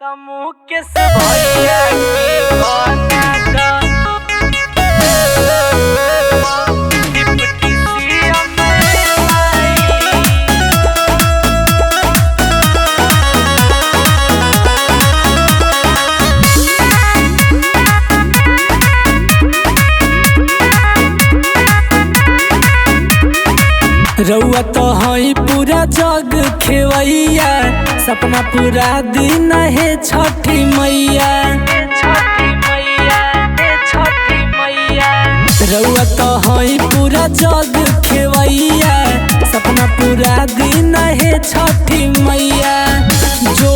तमु के से भैया के बना डिप्टी सीएम रउआ तो हई पूरा जग खेवैया, सपना पूरा दिन है छठी मैया। रउआ तो हई पूरा जग खेवैया, सपना पूरा दिन है छठी मैया। जो